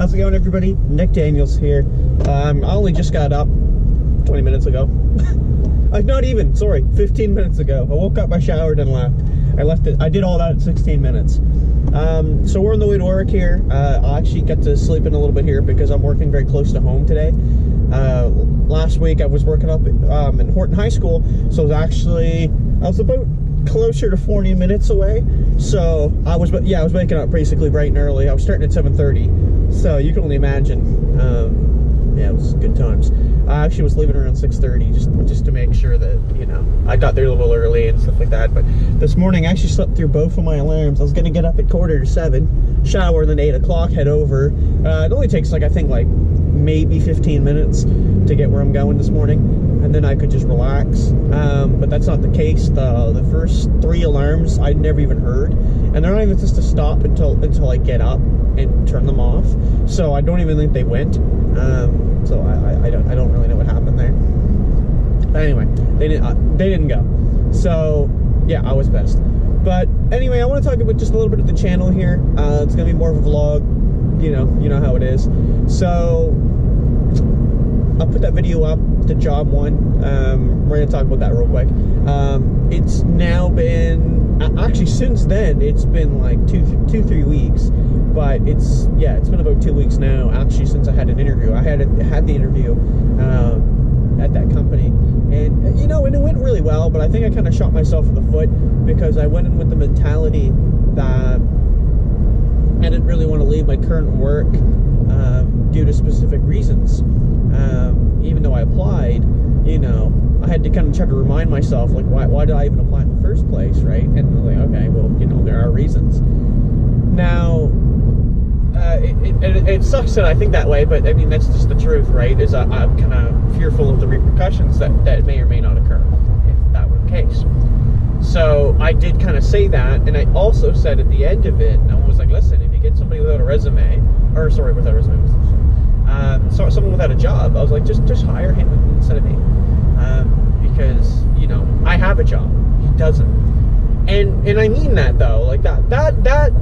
How's it going, everybody? Nick Daniels here. I only just got up 20 minutes ago. Not even, sorry, 15 minutes ago. I woke up, I showered, and left. I did all that in 16 minutes. So we're on the way to work here. I actually got to sleep in a little bit here because I'm working very close to home today. Last week I was working up in Horton High School, so I was about closer to 40 minutes away. So I was waking up basically bright and early. I was starting at 7:30, so you can only imagine. Yeah, it was good times. I actually was leaving around 6:30 just to make sure that, you know, I got there a little early and stuff like that. But this morning I actually slept through both of my alarms. I was gonna get up at 6:45, shower, and then 8 o'clock head over. It only takes I think maybe 15 minutes to get where I'm going this morning, and then I could just relax. But that's not the case. The first 3 alarms I'd never even heard, and they're not even supposed to stop until I get up and turn them off. So I don't even think they went. So I don't really know what happened there. But anyway, they didn't go. So yeah, I was pissed. But anyway, I want to talk about just a little bit of the channel here. It's gonna be more of a vlog. You know how it is. So I'll put that video up, the job one. We're gonna talk about that real quick. It's now been, actually since then, it's been like 2-3 weeks. But it's been about 2 weeks now, actually, since I had an interview. I had the interview at that company, and and it went really well. But I think I kind of shot myself in the foot because I went in with the mentality that I didn't really want to leave my current work due to specific reasons. Even though I applied, I had to kind of try to remind myself, like, why did I even apply in the first place, right? And like, okay, well, there are reasons. Now, it sucks that I think that way, but I mean, that's just the truth, right? Is I'm kind of fearful of the repercussions that may or may not occur if that were the case. So I did kind of say that, and I also said at the end of it, I was like, listen, if you get somebody without a resume, someone without a job, I was like, just hire him instead of me, because I have a job, he doesn't, and I mean that though, like that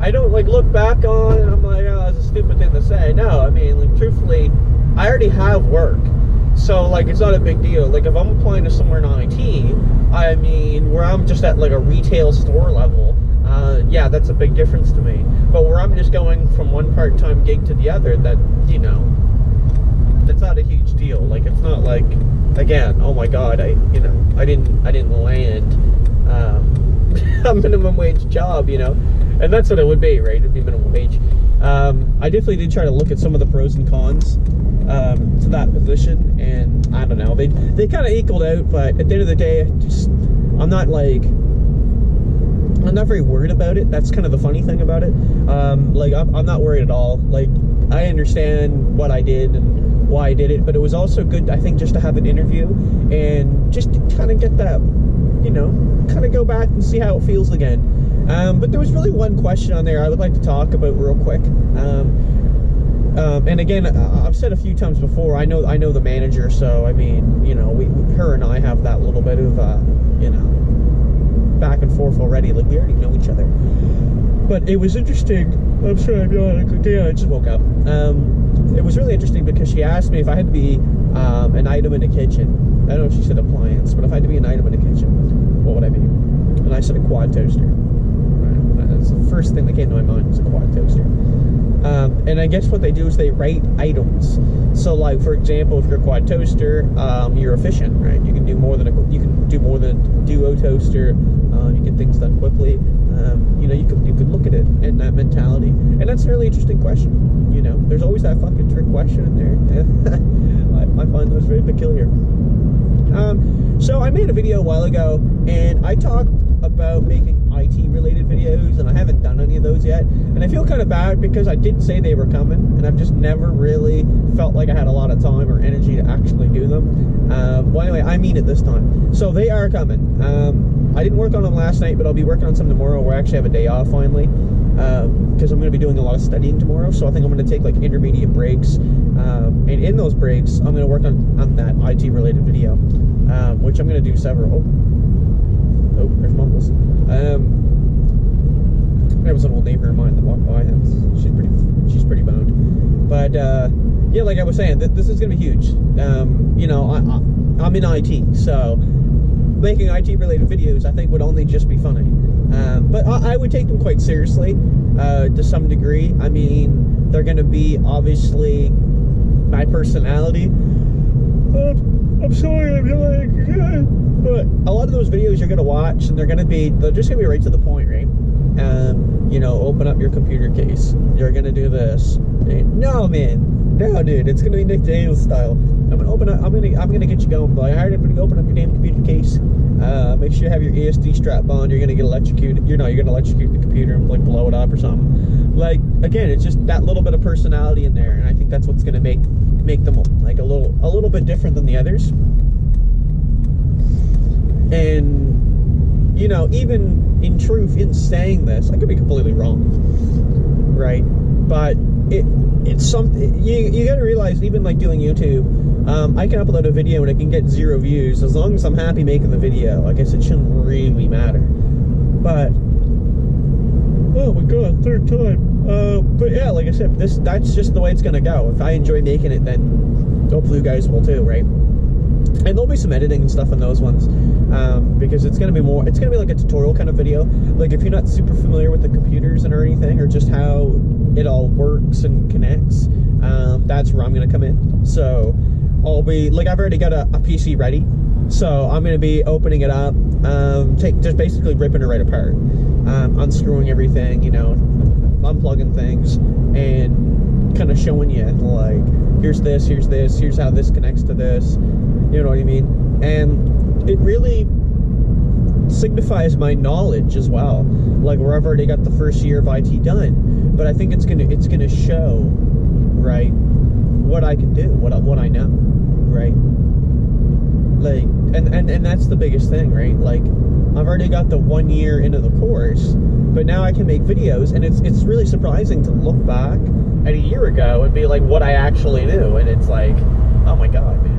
I don't look back on and I'm like, oh, that's a stupid thing to say. No, I mean, truthfully, I already have work. So, it's not a big deal. Like, if I'm applying to somewhere in IT, I mean, where I'm just at, a retail store level, yeah, that's a big difference to me. But where I'm just going from one part-time gig to the other, that, that's not a huge deal. It's not like, again, oh my God, I didn't land a minimum wage job, and that's what it would be, right? It'd be minimum wage. I definitely did try to look at some of the pros and cons to that position, and I don't know, they kind of equaled out. But at the end of the day, I'm not very worried about it. That's kind of the funny thing about it. I'm not worried at all. I understand what I did and why I did it, but it was also good, I think, just to have an interview and just to kind of get that, kind of go back and see how it feels again. But there was really one question on there I would like to talk about real quick. And again, I've said a few times before, I know the manager, so I mean, her and I have that little bit of back and forth already. We already know each other. But it was interesting. I'm sorry, I just woke up. It was really interesting because she asked me if I had to be an item in the kitchen. I don't know if she said appliance, but if I had to be an item in the kitchen, what would I be? And I said a quad toaster. Right. That's the first thing that came to my mind, was a quad toaster. And I guess what they do is they rate items. So, for example, if you're a quad toaster, you're efficient, right? You can do more than a duo toaster. You get things done quickly. You could look at it in that mentality, and that's a really interesting question. There's always that fucking trick question in there. I find those very peculiar. So I made a video a while ago, and I talked about making IT related videos, and I haven't done any of those yet, and I feel kind of bad because I did say they were coming, and I've just never really felt like I had a lot of time or energy to actually do them. Well, anyway, I mean it this time, so they are coming. I didn't work on them last night, but I'll be working on some tomorrow, where I actually have a day off finally, because I'm going to be doing a lot of studying tomorrow. So I think I'm going to take intermediate breaks, and in those breaks I'm going to work on that IT related video, which I'm going to do several. Oh, there's mumbles. There was an old neighbor of mine that walked by, and she's pretty boned. But yeah, like I was saying, this is gonna be huge. You know, I'm in IT, so making IT related videos I think would only just be funny. But I would take them quite seriously to some degree. I mean, they're gonna be obviously my personality. I'm sorry, I'm like, yeah. But a lot of those videos you're gonna watch, and they're just gonna be right to the point, right? You know, open up your computer case. You're gonna do this. No, man, no, dude, it's gonna be Nick Daniels style. I'm gonna get you going, boy. I heard to open up your damn computer case. Make sure you have your ESD strap on. You're gonna get electrocuted. You're gonna electrocute the computer and like blow it up or something. Like, again, it's just that little bit of personality in there, and I think that's what's gonna make them like a little bit different than the others. And you know, even in truth, in saying this, I could be completely wrong, right? But it's something you got to realize. Even like doing YouTube, I can upload a video and it can get 0 views as long as I'm happy making the video. I guess it shouldn't really matter. But oh my god, third time. But yeah, like I said, that's just the way it's gonna go. If I enjoy making it, then hopefully you guys will too, right? And there'll be some editing and stuff in those ones, because it's gonna be like a tutorial kind of video. Like if you're not super familiar with the computers and or anything, or just how it all works and connects, that's where I'm gonna come in. So I'll be like, I've already got a PC ready, so I'm gonna be opening it up, just basically ripping it right apart, unscrewing everything, you know, unplugging things, and kind of showing you like, here's this, here's how this connects to this. You know what I mean? And it really signifies my knowledge as well. Like, where I've already got the first year of IT done, but I think it's gonna show, right, what I can do, what I know, right? Like, and that's the biggest thing, right? Like, I've already got the 1 year into the course, but now I can make videos, and it's really surprising to look back at a year ago and be like, what I actually knew, and it's like, oh my god, man.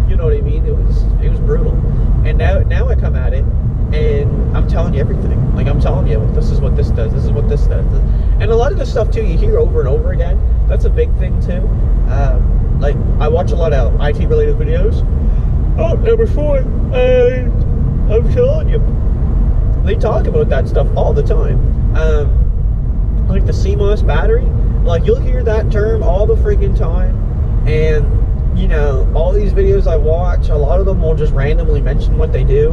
You know what I mean? It was brutal. And now I come at it and I'm telling you everything. Like, I'm telling you, this is what this does, this is what this does. And a lot of this stuff too, you hear over and over again. That's a big thing too. Like, I watch a lot of IT related videos. Oh, number 4, I'm telling you, they talk about that stuff all the time. Like the CMOS battery, like you'll hear that term all the freaking time. And you know, all these videos I watch, a lot of them will just randomly mention what they do,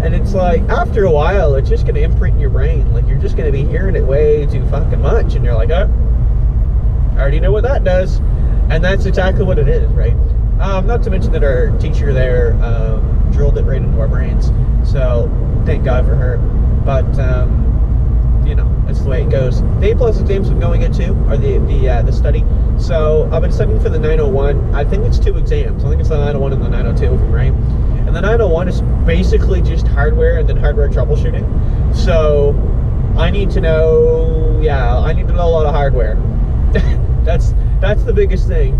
and it's like, after a while, it's just going to imprint in your brain. Like, you're just going to be hearing it way too fucking much, and you're like, oh, I already know what that does, and that's exactly what it is, right? Not to mention that our teacher there drilled it right into our brains, so thank God for her. But you know, that's the way it goes. The A+ exams I'm going into are the study. So I've been studying for the 901. I think it's 2 exams. I think it's the 901 and the 902, if I'm right. And the 901 is basically just hardware and then hardware troubleshooting. So I need to know, I need to know a lot of hardware. That's the biggest thing.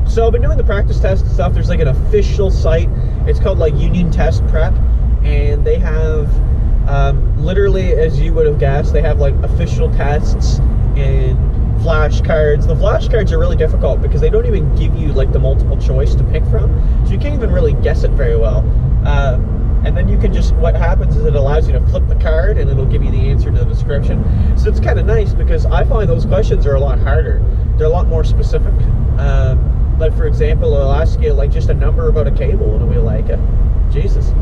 So I've been doing the practice test and stuff. There's like an official site. It's called like Union Test Prep, and they have literally, as you would have guessed, they have like official tests and flashcards. The flashcards are really difficult because they don't even give you like the multiple choice to pick from, so you can't even really guess it very well. And then you can just, what happens is it allows you to flip the card and it'll give you the answer to the description. So it's kind of nice because I find those questions are a lot harder. They're a lot more specific. Like, for example, it'll ask you like just a number about a cable, and it'll be like, Jesus.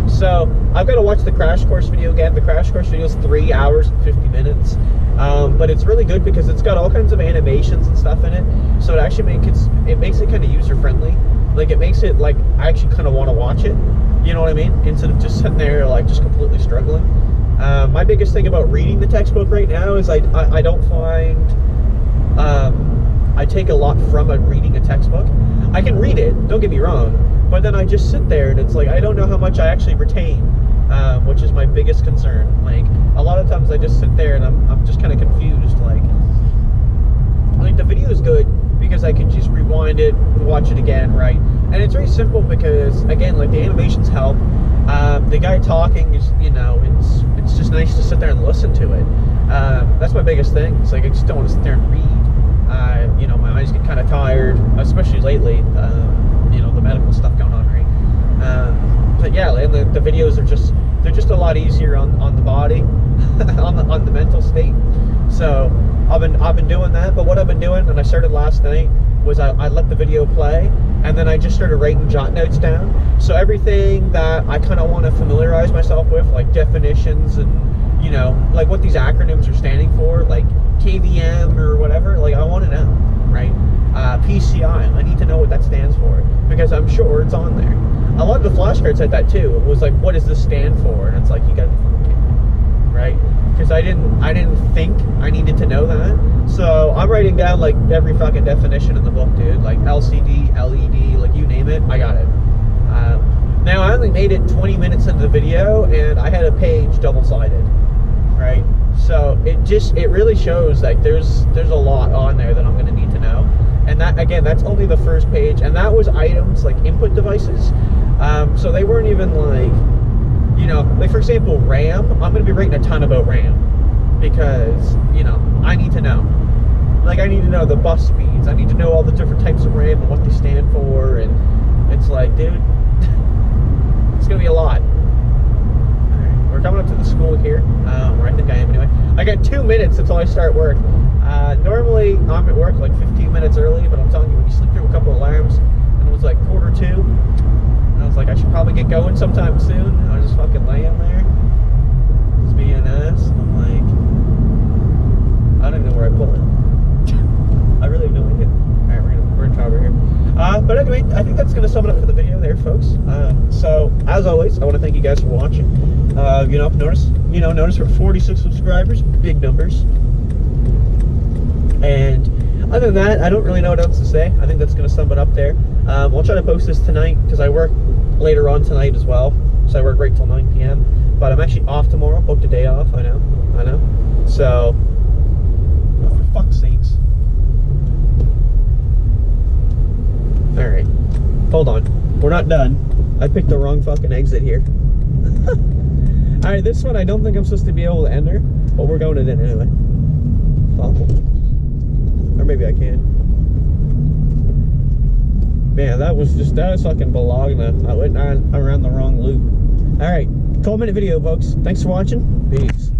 So I've got to watch the crash course video again. The crash course video is 3 hours and 50 minutes. But it's really good because it's got all kinds of animations and stuff in it. So it actually makes it kind of user friendly. Like, it makes it like I actually kind of want to watch it. You know what I mean? Instead of just sitting there like just completely struggling. My biggest thing about reading the textbook right now is I don't find I take a lot from reading a textbook. I can read it, don't get me wrong, but then I just sit there and it's like I don't know how much I actually retain, which is my biggest concern. Like, a lot of times I just sit there and I'm just kind of confused. Like the video is good because I can just rewind it, watch it again, right? And it's very simple because, again, like the animations help. The guy talking is, you know, it's just nice to sit there and listen to it. That's my biggest thing. It's like I just don't want to sit there and read. You know, my eyes get kind of tired, especially lately. You know, the medical stuff going on, right? But yeah, and the videos are they're just a lot easier on the body, on the mental state. So I've been doing that. But what I've been doing, and I started last night, was I let the video play, and then I just started writing jot notes down. So everything that I kind of want to familiarize myself with, like definitions and, you know, like what these acronyms are standing for, like KVM or whatever, like I want to know, right? PCI, I need to know what that stands for, because I'm sure it's on there. A lot of the flashcards said that too. It was like, what does this stand for? And it's like, you gotta be fucking kidding me, right? Because I didn't think I needed to know that. So I'm writing down like every fucking definition in the book, dude. Like LCD, LED, like you name it, I got it. Now I only made it 20 minutes into the video, and I had a page double-sided, right? So it really shows like there's a lot on there that I'm gonna need to know. And that, again, that's only the first page, and that was items like input devices. So they weren't even like, you know, like for example, RAM. I'm gonna be writing a ton about RAM because, you know, I need to know. Like I need to know the bus speeds. I need to know all the different types of RAM and what they stand for. And it's like, dude, it's gonna be a lot. Alright, we're coming up to the school here, or I think I am anyway. I got 2 minutes until I start work. Normally I'm at work like 15 minutes early, but I'm telling you, when you sleep through a couple of alarms, and it was like 1:45, and I was like, I should probably get going sometime soon. And I was just fucking laying there, just being an ass. I'm like, I don't even know where I pull it. I really have no idea. Alright, we're in trouble here. But anyway, I think that's gonna sum it up for the video there, folks. So as always, I want to thank you guys for watching. You know, notice we're 46 subscribers, big numbers. And other than that, I don't really know what else to say. I think that's going to sum it up there. I'll try to post this tonight because I work later on tonight as well. So I work right till 9 p.m. But I'm actually off tomorrow. Booked a day off. I know. So, oh, for fuck's sakes. Alright. Hold on. We're not done. I picked the wrong fucking exit here. Alright, this one I don't think I'm supposed to be able to enter. But we're going it in anyway. Awful. Or maybe I can. Man, that was fucking Bologna. I went around the wrong loop. Alright, 12-minute video, folks. Thanks for watching. Peace.